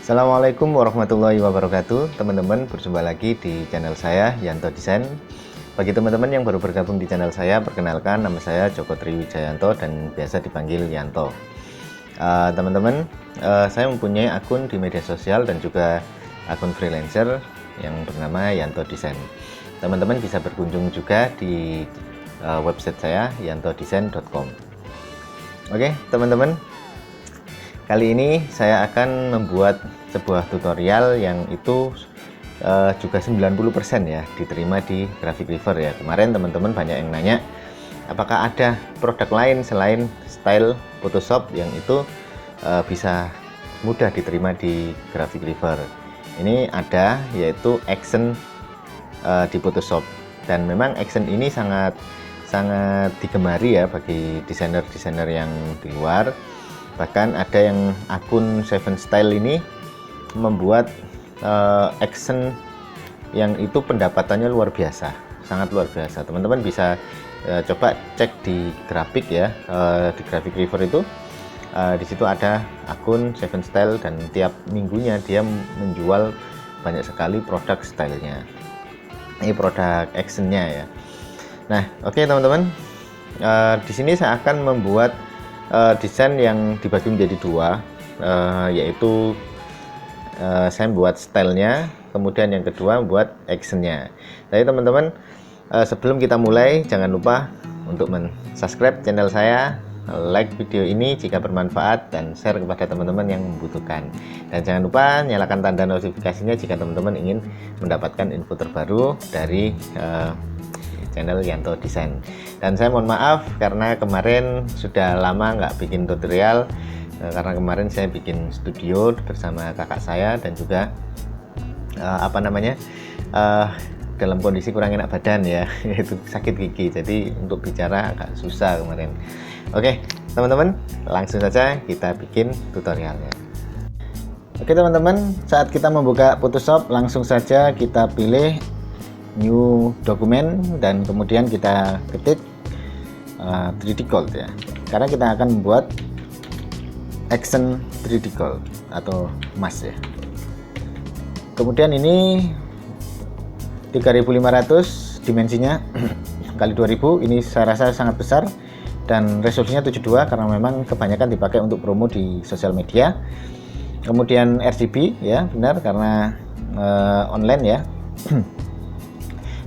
Assalamualaikum warahmatullahi wabarakatuh. Teman-teman, berjumpa lagi di channel saya, Yanto Desain. Bagi teman-teman yang baru bergabung di channel saya, perkenalkan, nama saya Joko Triwijayanto dan biasa dipanggil Yanto. Teman-teman, saya mempunyai akun di media sosial dan juga akun freelancer yang bernama Yanto Desain. Teman-teman bisa berkunjung juga di website saya, yantodesain.com. Oke, teman-teman, kali ini saya akan membuat sebuah tutorial yang itu juga 90% ya diterima di Graphic River ya. Kemarin teman-teman banyak yang nanya apakah ada produk lain selain style Photoshop yang itu bisa mudah diterima di Graphic River. Ini ada, yaitu Action di Photoshop, dan memang Action ini sangat digemari ya bagi desainer-desainer yang di luar. Bahkan ada yang akun Seven Style ini membuat Action yang itu pendapatannya luar biasa, sangat luar biasa. Teman-teman bisa coba cek di grafik ya, di Graphic River itu di situ ada akun Seven Style dan tiap minggunya dia menjual banyak sekali produk stylenya. Ini produk actionnya ya. Nah, oke teman-teman, di sini saya akan membuat desain yang dibagi menjadi dua, yaitu saya buat stylenya, kemudian yang kedua buat actionnya. Jadi teman-teman, sebelum kita mulai jangan lupa untuk subscribe channel saya, like video ini jika bermanfaat, dan share kepada teman-teman yang membutuhkan. Dan jangan lupa nyalakan tanda notifikasinya jika teman-teman ingin mendapatkan info terbaru dari channel Yanto Desain. Dan saya mohon maaf karena kemarin sudah lama nggak bikin tutorial, karena kemarin saya bikin studio bersama kakak saya dan juga dalam kondisi kurang enak badan ya, yaitu sakit gigi, jadi untuk bicara agak susah kemarin. Oke teman-teman, langsung saja kita bikin tutorialnya. Oke teman-teman, saat kita membuka Photoshop langsung saja kita pilih new dokumen dan kemudian kita ketik 3D Gold ya, karena kita akan membuat Action 3D Gold atau emas ya. Kemudian ini 3500 dimensinya kali 2000, ini saya rasa sangat besar, dan resolusinya 72 karena memang kebanyakan dipakai untuk promo di sosial media. Kemudian RGB ya, benar karena online ya.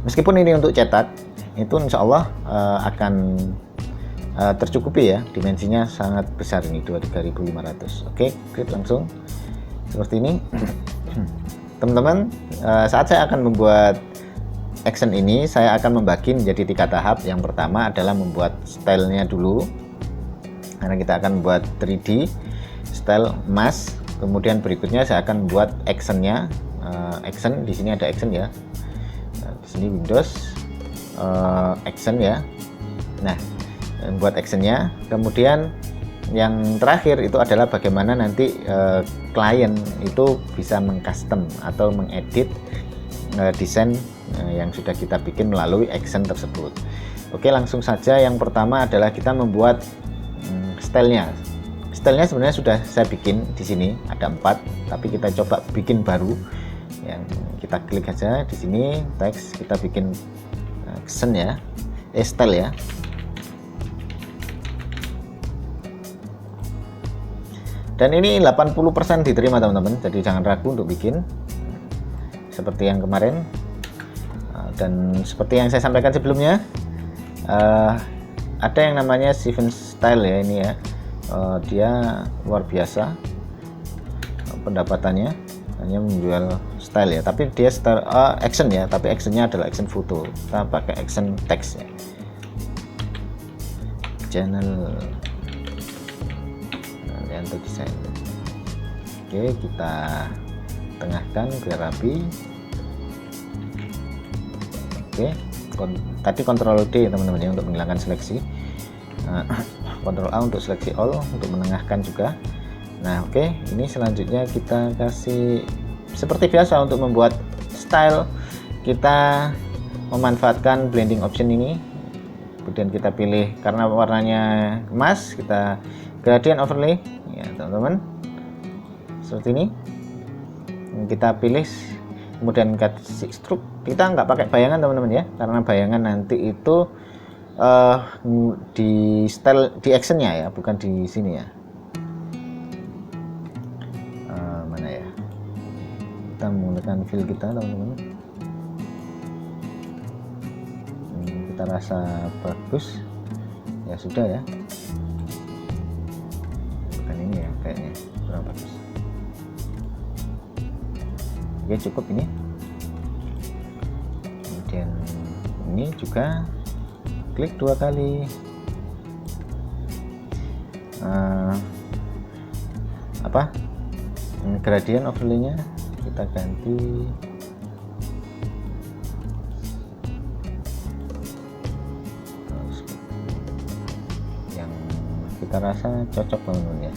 Meskipun ini untuk cetak, itu insya Allah akan tercukupi ya, dimensinya sangat besar ini 3500. Oke, klik langsung seperti ini. Teman-teman, saat saya akan membuat action ini, saya akan membagi menjadi 3 tahap. Yang pertama adalah membuat stylenya dulu, karena kita akan membuat 3D style emas. Kemudian berikutnya saya akan membuat actionnya. Action di sini ada action ya, di sini Windows action ya. Nah, buat actionnya. Kemudian yang terakhir itu adalah bagaimana nanti klien itu bisa mengcustom atau mengedit desain yang sudah kita bikin melalui action tersebut. Oke, langsung saja. Yang pertama adalah kita membuat stylenya. Stylenya sebenarnya sudah saya bikin di sini ada 4, tapi kita coba bikin baru. Yang kita klik aja di sini teks, kita bikin action ya, style ya. Dan ini 80% diterima teman-teman, jadi jangan ragu untuk bikin seperti yang kemarin. Dan seperti yang saya sampaikan sebelumnya, ada yang namanya Seven Style ya, ini ya, dia luar biasa pendapatannya, hanya menjual style ya, tapi dia style action ya, tapi actionnya adalah action foto. Kita pakai action text ya, channel Yanto Desain. Oke, kita tengahkan biar rapi. Oke, tadi Ctrl D teman-teman ya untuk menghilangkan seleksi, Ctrl A untuk seleksi all untuk menengahkan juga. Nah oke, ini selanjutnya kita kasih seperti biasa untuk membuat style, kita memanfaatkan blending option ini. Kemudian kita pilih, karena warnanya emas, kita gradient overlay ya teman-teman, seperti ini. kita pilih, kemudian kasih stroke. Kita nggak pakai bayangan teman-teman ya, karena bayangan nanti itu di style di actionnya ya, bukan di sini ya. Mana ya, kita menggunakan fill kita teman-teman. Kita rasa bagus ya, sudah ya, bukan ini ya, kayaknya kurang bagus. Oke, cukup ini. Kemudian ini juga klik 2 kali. Gradient overlay-nya kita ganti yang kita rasa cocok teman-teman ya.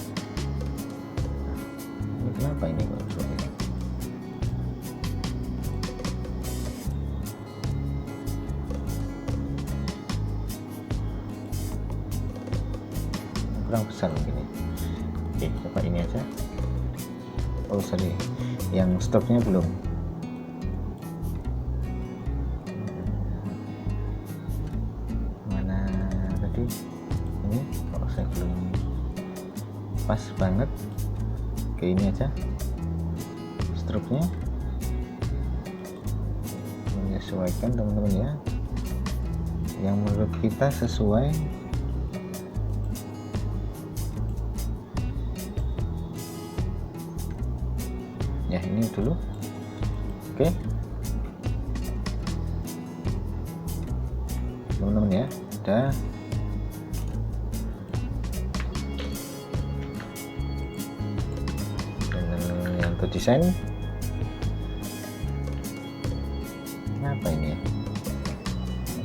Ini kenapa ini kok seperti ini? Kurang besar mungkin ya. Oke, coba ini aja. Oh sorry, yang stoknya belum. Mana tadi? Ini kalau saya belum pas banget. Oke, ini aja struknya, menyesuaikan teman-teman ya, yang menurut kita sesuai. Ya, ini dulu. Oke teman-teman ya, udah. Yang untuk desain apa ini ya,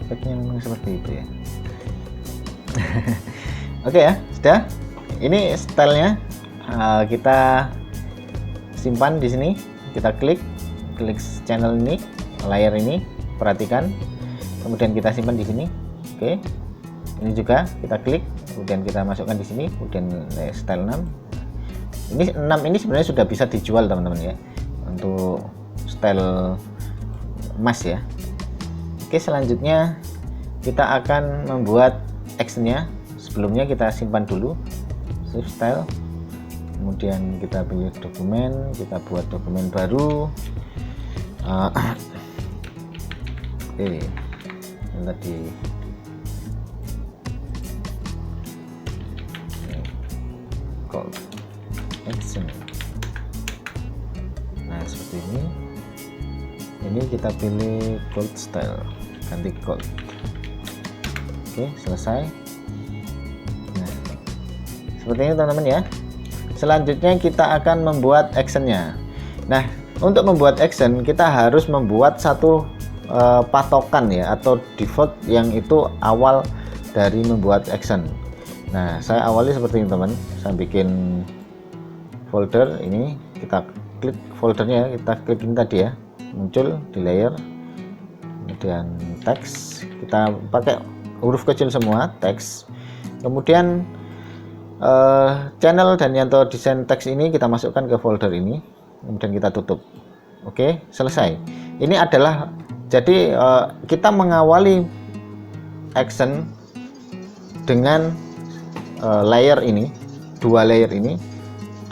efeknya memang seperti itu ya. Oke ya, sudah. Ini stylenya kita simpan di sini. Kita klik channel ini, layar ini, perhatikan. Kemudian kita simpan di sini. Oke. Ini juga kita klik, kemudian kita masukkan di sini, kemudian style 6. Ini 6 ini sebenarnya sudah bisa dijual teman-teman ya, untuk style emas ya. Oke, selanjutnya kita akan membuat actionnya. Sebelumnya kita simpan dulu save style, kemudian kita pilih dokumen, kita buat dokumen baru. Oke, yang tadi call action. Nah seperti ini. Ini kita pilih gold style, ganti gold. Oke, selesai. Nah seperti ini teman-teman ya. Selanjutnya kita akan membuat actionnya. Nah, untuk membuat action kita harus membuat satu patokan ya, atau default yang itu awal dari membuat action. Nah, saya awali seperti ini teman. Saya bikin folder ini, kita klik foldernya, kita klik ini tadi ya, muncul di layer. Kemudian teks, kita pakai huruf kecil semua, teks. Kemudian channel dan Yanto desain teks ini kita masukkan ke folder ini, kemudian kita tutup. Oke, selesai. Ini adalah jadi kita mengawali action dengan layer ini, 2 layer ini,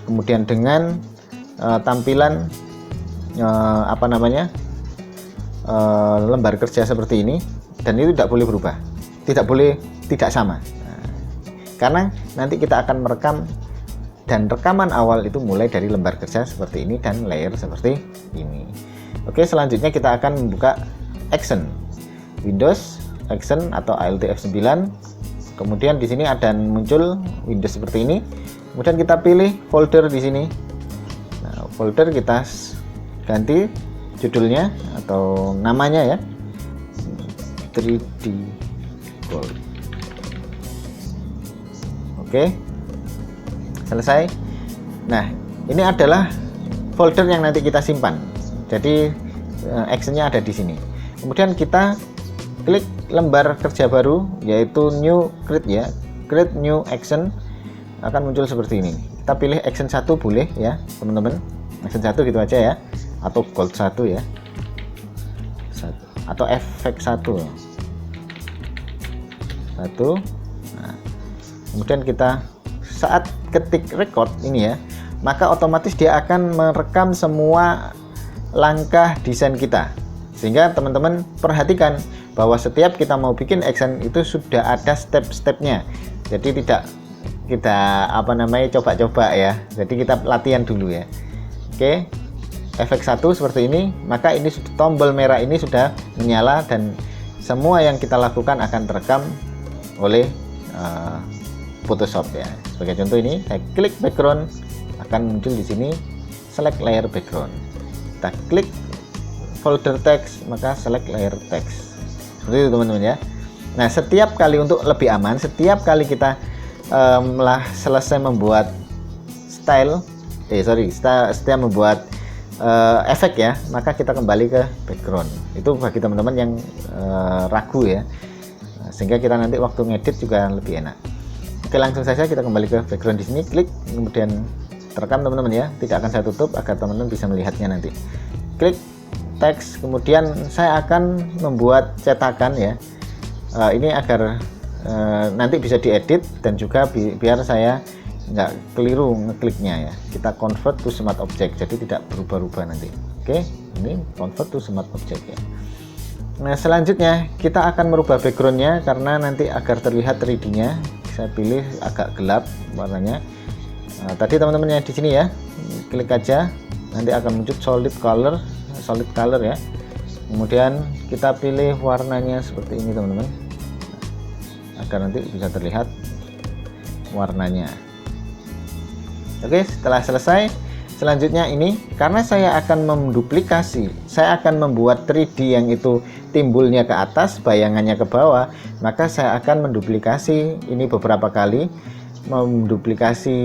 kemudian dengan tampilan lembar kerja seperti ini, dan itu tidak boleh berubah, tidak boleh tidak sama. Karena nanti kita akan merekam, dan rekaman awal itu mulai dari lembar kerja seperti ini dan layer seperti ini. Oke, selanjutnya kita akan membuka action, Windows action atau Alt F9. Kemudian di sini ada muncul Windows seperti ini. Kemudian kita pilih folder di sini. Nah, folder kita ganti judulnya atau namanya ya, 3D Gold. Oke, selesai. Nah, ini adalah folder yang nanti kita simpan. Jadi actionnya ada di sini. Kemudian kita klik lembar kerja baru, yaitu new create ya, create new action, akan muncul seperti ini. Kita pilih action 1 boleh ya teman-teman. Accent 1 gitu aja ya, atau gold 1 ya, atau efek 1. Nah, kemudian kita saat ketik record ini ya, maka otomatis dia akan merekam semua langkah desain kita, sehingga teman-teman perhatikan bahwa setiap kita mau bikin accent itu sudah ada step-stepnya. Jadi tidak kita coba-coba ya, jadi kita latihan dulu ya. Oke, efek 1 seperti ini, maka ini tombol merah ini sudah menyala dan semua yang kita lakukan akan terekam oleh Photoshop ya. Sebagai contoh ini, saya klik background, akan muncul di sini select layer background. Kita klik folder text, maka select layer text. Seperti itu teman-teman ya. Nah, setiap kali untuk lebih aman, setiap kali kita selesai membuat setiap membuat efek ya, maka kita kembali ke background. Itu bagi teman-teman yang ragu ya, sehingga kita nanti waktu ngedit juga lebih enak. Oke, langsung saja kita kembali ke background. Di sini klik, kemudian terekam teman-teman ya, tidak akan saya tutup agar teman-teman bisa melihatnya nanti. Klik teks, kemudian saya akan membuat cetakan ya, ini agar nanti bisa diedit dan juga biar saya nggak keliru ngekliknya ya. Kita convert to smart object, jadi tidak berubah-ubah nanti. Oke, ini convert to smart object ya. Nah, selanjutnya kita akan merubah backgroundnya karena nanti agar terlihat 3D-nya. Saya pilih agak gelap warnanya. Nah, tadi teman-teman yang di sini ya, klik aja, nanti akan muncul solid color ya. Kemudian kita pilih warnanya seperti ini teman-teman, agar nanti bisa terlihat warnanya. Oke, setelah selesai, selanjutnya ini karena saya akan menduplikasi, saya akan membuat 3D yang itu timbulnya ke atas, bayangannya ke bawah, maka saya akan menduplikasi ini beberapa kali, menduplikasi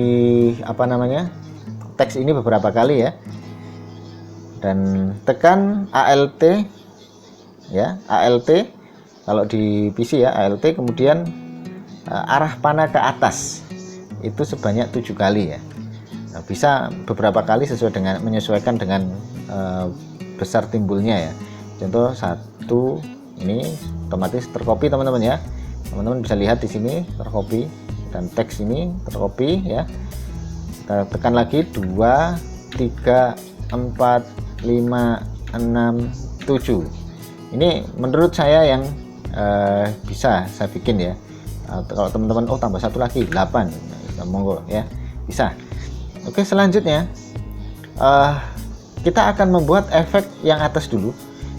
teks ini beberapa kali ya, dan tekan ALT ya, ALT kalau di PC ya, ALT, kemudian arah panah ke atas itu sebanyak 7 kali ya. Nah, bisa beberapa kali menyesuaikan dengan besar timbulnya ya. Contoh 1 ini otomatis tercopy teman-teman ya. Teman-teman bisa lihat di sini tercopy dan teks ini tercopy ya. Kita tekan lagi 2, 3, 4, 5, 6, 7. Ini menurut saya yang bisa saya bikin ya. Kalau teman-teman tambah 1 lagi 8, monggo ya, bisa. Oke, selanjutnya kita akan membuat efek yang atas dulu.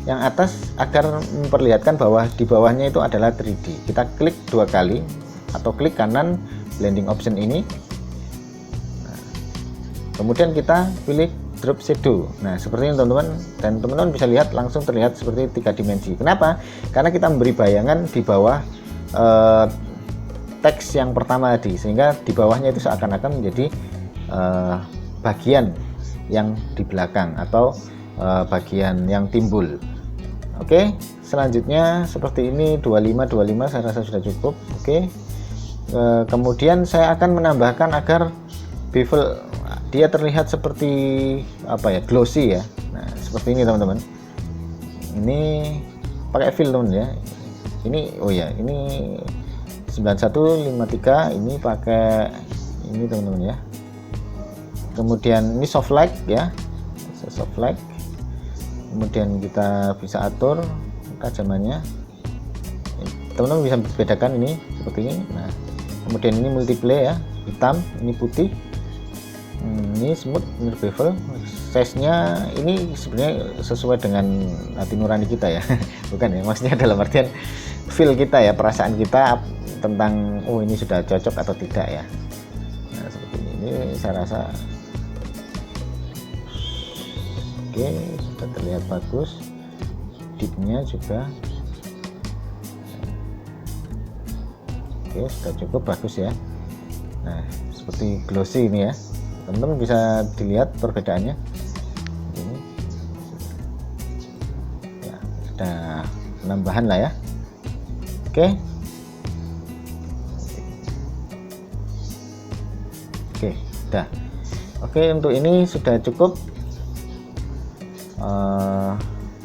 Yang atas agar memperlihatkan bahwa di bawahnya itu adalah 3D. Kita klik 2 kali atau klik kanan blending option ini. Nah, kemudian kita pilih drop shadow. Nah, seperti ini teman-teman, dan teman-teman bisa lihat langsung terlihat seperti 3 dimensi. Kenapa? Karena kita memberi bayangan di bawah teks yang pertama tadi, sehingga di bawahnya itu seakan-akan menjadi bagian yang di belakang atau bagian yang timbul. Oke, selanjutnya seperti ini 25 saya rasa sudah cukup. Oke, kemudian saya akan menambahkan agar bevel dia terlihat seperti glossy ya. Nah, seperti ini teman-teman. Ini pakai fill teman ya. Ini ini 9153, ini pakai ini teman-teman ya. Kemudian ini soft light ya, soft light. Kemudian kita bisa atur tajamannya, teman-teman bisa bedakan ini seperti ini. Nah, kemudian ini multiplay ya, hitam, ini putih, ini smooth, ini bevel. Size nya ini sebenarnya sesuai dengan hati nurani kita ya. Bukan ya, maksudnya dalam artian feel kita ya, perasaan kita tentang ini sudah cocok atau tidak ya. Nah, seperti ini saya rasa oke, sudah terlihat bagus. Deepnya juga oke, sudah cukup bagus ya. Nah, seperti glossy ini ya, teman-teman bisa dilihat perbedaannya. Ini ya, sudah penambahan lah ya. Oke, sudah. Oke, untuk ini sudah cukup.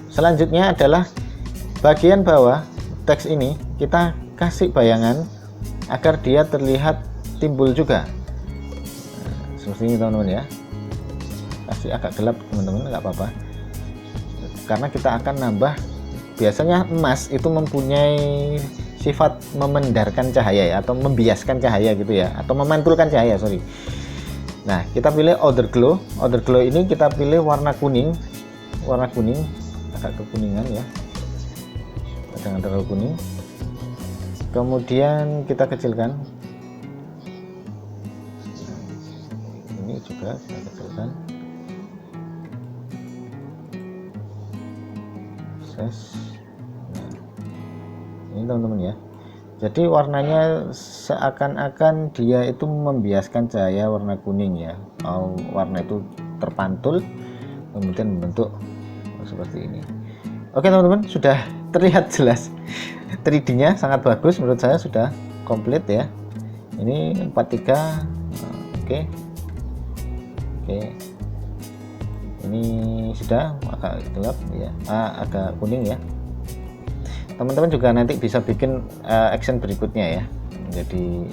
Selanjutnya adalah bagian bawah teks ini kita kasih bayangan agar dia terlihat timbul juga. Seperti ini teman-teman ya, kasih agak gelap teman-teman, nggak apa-apa, karena kita akan nambah. Biasanya emas itu mempunyai sifat memendarkan cahaya ya, atau membiaskan cahaya gitu ya, atau memantulkan cahaya, sorry. Nah, kita pilih outer glow. Outer glow ini kita pilih warna kuning, agak kekuningan ya, jangan terlalu kuning. Kemudian kita kecilkan, ini juga kita kecilkan. Nah, ini teman-teman ya, jadi warnanya seakan-akan dia itu membiaskan cahaya warna kuning ya. Warna itu terpantul kemudian membentuk seperti ini. Oke teman-teman, sudah terlihat jelas, 3D-nya sangat bagus menurut saya, sudah komplit ya. Ini 43. Oke. Ini sudah agak gelap ya, agak kuning ya. Teman-teman juga nanti bisa bikin action berikutnya ya, jadi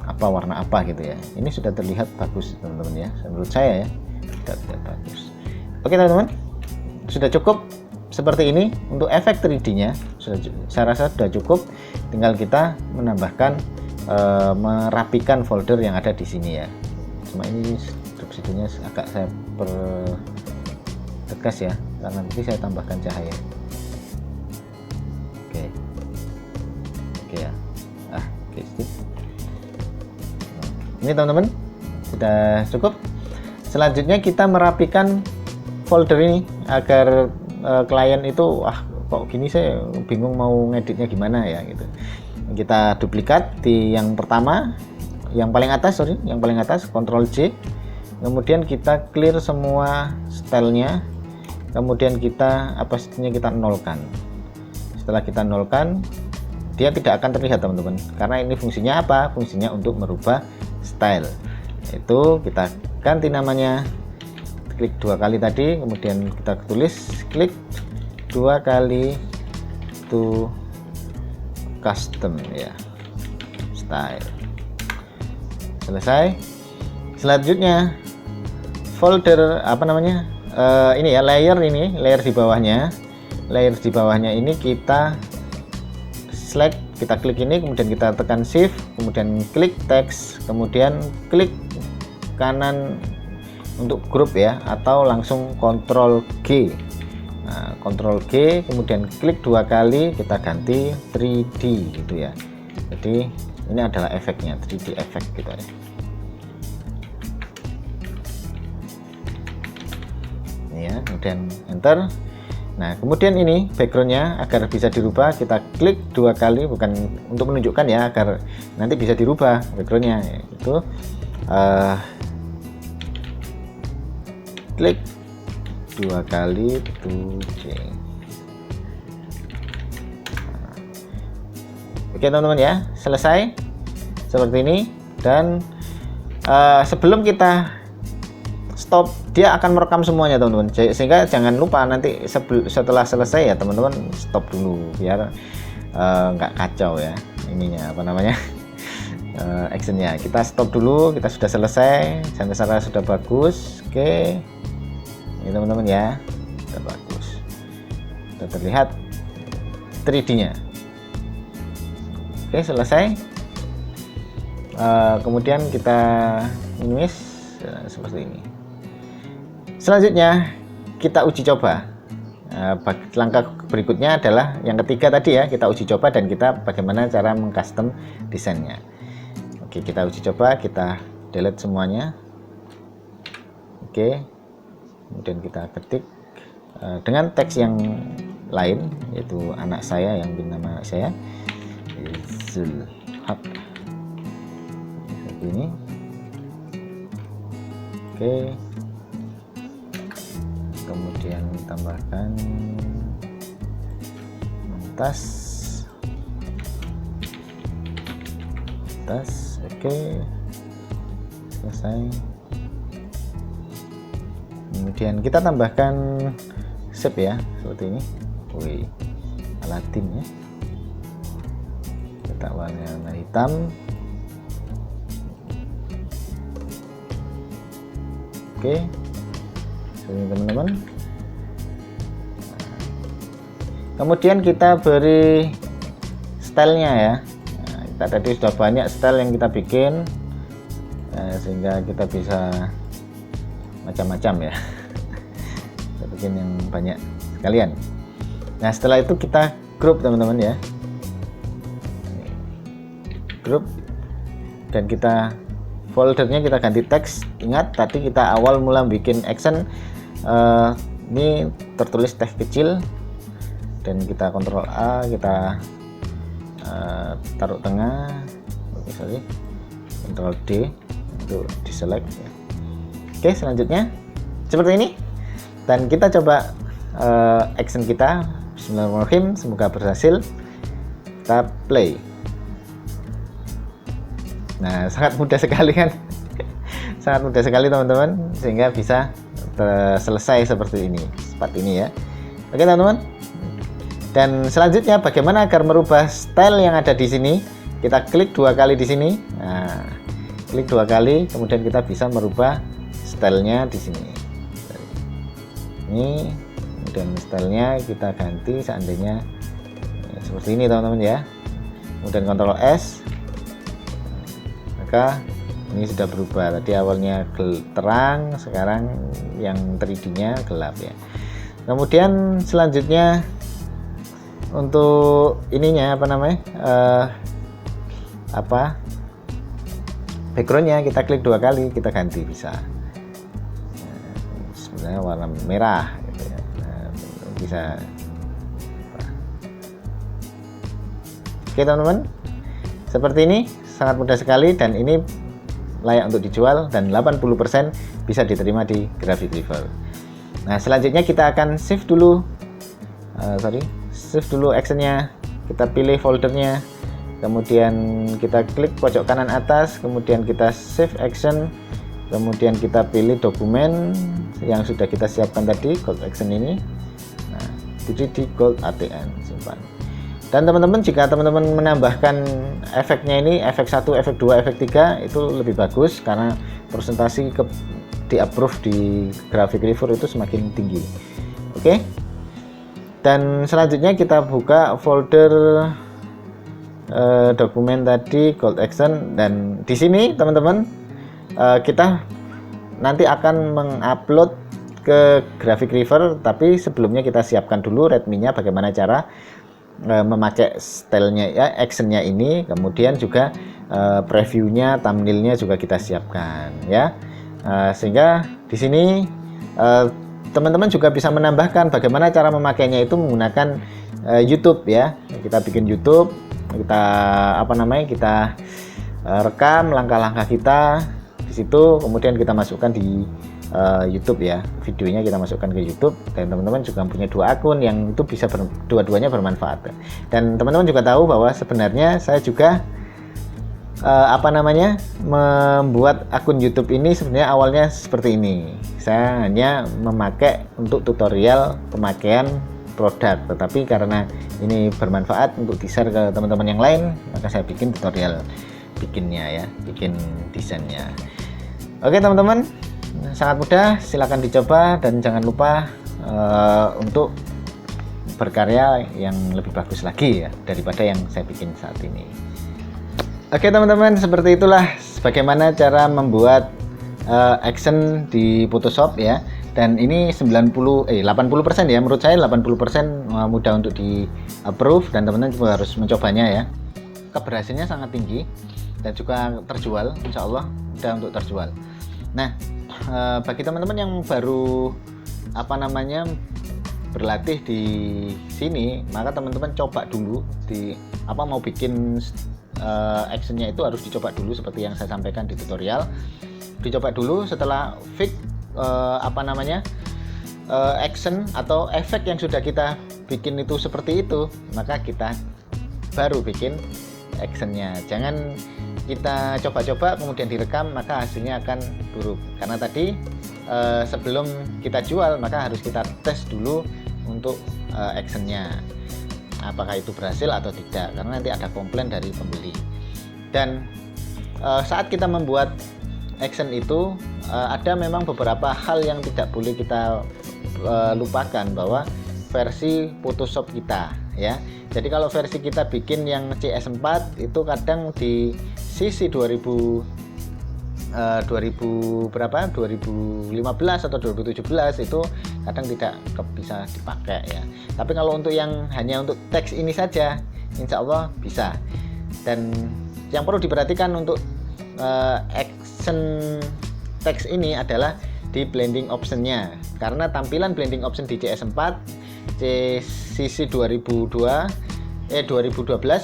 agak warna apa gitu ya. Ini sudah terlihat bagus teman-teman ya, menurut saya ya, sudah terlihat bagus. Oke teman-teman, sudah cukup seperti ini untuk efek 3D-nya. Saya rasa sudah cukup, tinggal kita menambahkan merapikan folder yang ada di sini ya. Cuma ini subsidinya agak saya pertegas ya, karena nanti saya tambahkan cahaya. Oke ya. Skip. Ini teman-teman sudah cukup. Selanjutnya kita merapikan folder ini agar klien itu kok gini, saya bingung mau ngeditnya gimana ya gitu. Kita duplikat di yang pertama, yang paling atas, Ctrl J. Kemudian kita clear semua stylenya, kemudian kita kita nolkan. Setelah kita nolkan, dia tidak akan terlihat teman-teman, karena ini fungsinya apa? Fungsinya untuk merubah style. Itu kita ganti namanya, klik 2 kali tadi, kemudian kita tulis klik 2 kali to custom ya, style. Selesai. Selanjutnya folder ini ya, layer di bawahnya ini kita select, kita klik ini, kemudian kita tekan shift, kemudian klik teks, kemudian klik kanan untuk grup ya, atau langsung Ctrl G. Nah, Ctrl G, kemudian klik 2 kali, kita ganti 3D gitu ya. Jadi ini adalah efeknya, 3D efek gitu ya. Ya, kemudian enter. Nah, kemudian ini backgroundnya agar bisa dirubah, kita klik 2 kali, bukan untuk menunjukkan ya, agar nanti bisa dirubah backgroundnya itu, klik 2 kali to change. Oke teman-teman ya, selesai seperti ini. Dan sebelum kita stop, dia akan merekam semuanya teman-teman, sehingga jangan lupa nanti setelah selesai ya teman-teman stop dulu, biar nggak kacau ya ininya actionnya. Kita stop dulu, kita sudah selesai, sampai sana sudah bagus. Oke, ini teman-teman ya, sudah bagus, sudah terlihat 3D-nya. Oke, selesai. Kemudian kita minimize seperti ini. Selanjutnya kita uji coba. Langkah berikutnya adalah yang ketiga tadi ya, kita uji coba dan kita bagaimana cara mengcustom desainnya. Oke, kita uji coba, kita delete semuanya. Oke, kemudian kita ketik dengan teks yang lain, yaitu anak saya yang bernama saya Zulhaq seperti ini. Oke, kemudian tambahkan tas. Oke, selesai. Kemudian kita tambahkan shape ya, seperti ini. Wih, Aladin ya. Kita warna hitam. Oke, ini teman-teman. Kemudian kita beri stylenya ya. Nah, kita tadi sudah banyak style yang kita bikin, sehingga kita bisa macam-macam ya. Kita bikin yang banyak sekalian. Nah, setelah itu kita group teman-teman ya. Group, dan kita foldernya kita ganti teks. Ingat tadi kita awal mula bikin action, ini tertulis teks kecil, dan kita Ctrl A, kita taruh tengah, sorry, Ctrl D untuk diselect ya. Oke, selanjutnya seperti ini, dan kita coba action kita. Bismillahirrahmanirrahim, semoga berhasil. Kita play. Nah, sangat mudah sekali kan. Sangat mudah sekali teman-teman, sehingga bisa selesai seperti ini, seperti ini ya. Oke teman-teman. Dan selanjutnya bagaimana agar merubah style yang ada di sini? Kita klik 2 kali di sini. Nah, klik 2 kali, kemudian kita bisa merubah stylenya di sini. Ini, kemudian stylenya kita ganti seandainya seperti ini teman-teman ya. Kemudian Ctrl S. Maka ini sudah berubah. Tadi awalnya terang, sekarang yang 3D-nya gelap ya. Kemudian selanjutnya untuk ininya apa namanya, backgroundnya kita klik 2 kali, kita ganti bisa. Sebenarnya warna merah gitu ya. Nah, bisa. Oke teman-teman, seperti ini. Sangat mudah sekali, dan ini layak untuk dijual, dan 80% bisa diterima di Graphic Reaper. Nah, selanjutnya kita akan save dulu, save dulu actionnya. Kita pilih foldernya, kemudian kita klik pojok kanan atas, kemudian kita save action, kemudian kita pilih dokumen yang sudah kita siapkan tadi, Gold Action ini. Nah, jadi di Gold ATN, simpan. Dan teman-teman, jika teman-teman menambahkan efeknya ini, efek 1, efek 2, efek 3, itu lebih bagus karena presentasi di approve di Graphic Reaper itu semakin tinggi. Oke. Dan selanjutnya kita buka folder dokumen tadi Gold Action, dan di sini teman-teman kita nanti akan mengupload ke Graphic Reaper, tapi sebelumnya kita siapkan dulu readme-nya, bagaimana cara memakai stylenya ya, actionnya ini, kemudian juga previewnya, thumbnailnya juga kita siapkan ya, sehingga di sini teman-teman juga bisa menambahkan bagaimana cara memakainya itu menggunakan YouTube ya. Kita bikin YouTube, kita kita rekam langkah-langkah kita di situ, kemudian kita masukkan di YouTube ya, videonya kita masukkan ke YouTube, dan teman-teman juga punya 2 akun yang itu bisa dua-duanya bermanfaat. Dan teman-teman juga tahu bahwa sebenarnya saya juga membuat akun YouTube ini sebenarnya awalnya seperti ini. Saya hanya memakai untuk tutorial pemakaian produk, tetapi karena ini bermanfaat untuk di-share ke teman-teman yang lain, maka saya bikin tutorial bikinnya ya, bikin desainnya. Oke teman-teman, sangat mudah, silakan dicoba, dan jangan lupa untuk berkarya yang lebih bagus lagi ya daripada yang saya bikin saat ini. Oke teman-teman, seperti itulah bagaimana cara membuat action di Photoshop ya. Dan ini 80% ya, menurut saya 80% mudah untuk di approve, dan teman-teman juga harus mencobanya ya. Keberhasilannya sangat tinggi dan juga terjual, insya Allah mudah untuk terjual. Nah, bagi teman-teman yang baru berlatih di sini, maka teman-teman coba dulu mau bikin actionnya itu harus dicoba dulu seperti yang saya sampaikan di tutorial. Dicoba dulu, setelah fix action atau efek yang sudah kita bikin itu seperti itu, maka kita baru bikin actionnya. Jangan kita coba-coba kemudian direkam, maka hasilnya akan buruk, karena tadi sebelum kita jual maka harus kita tes dulu untuk actionnya, apakah itu berhasil atau tidak, karena nanti ada komplain dari pembeli. Dan saat kita membuat action itu ada memang beberapa hal yang tidak boleh kita lupakan, bahwa versi Photoshop kita ya. Jadi kalau versi kita bikin yang CS4 itu kadang di sisi 2015 atau 2017 itu kadang tidak bisa dipakai ya. Tapi kalau untuk yang hanya untuk teks ini saja, insya Allah bisa. Dan yang perlu diperhatikan untuk action teks ini adalah di blending optionnya, karena tampilan blending option di CS4 sisi 2012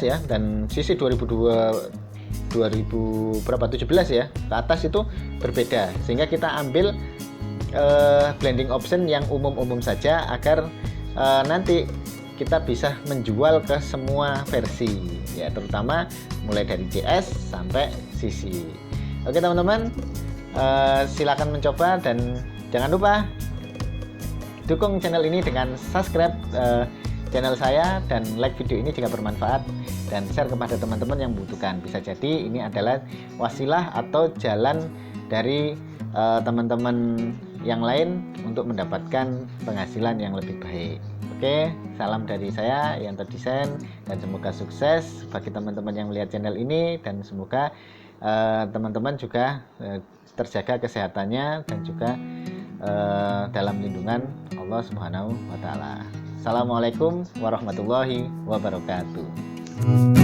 ya, dan sisi 2017 ya ke atas itu berbeda, sehingga kita ambil blending option yang umum-umum saja agar nanti kita bisa menjual ke semua versi ya, terutama mulai dari CS sampai CC. Oke teman-teman, silakan mencoba dan jangan lupa dukung channel ini dengan subscribe channel saya dan like video ini jika bermanfaat, dan share kepada teman-teman yang membutuhkan. Bisa jadi ini adalah wasilah atau jalan dari teman-teman yang lain untuk mendapatkan penghasilan yang lebih baik. Oke, salam dari saya Yanto Desain, dan semoga sukses bagi teman-teman yang melihat channel ini, dan semoga teman-teman juga terjaga kesehatannya dan juga dalam lindungan Allah Subhanahu wa Ta'ala. Assalamualaikum warahmatullahi wabarakatuh.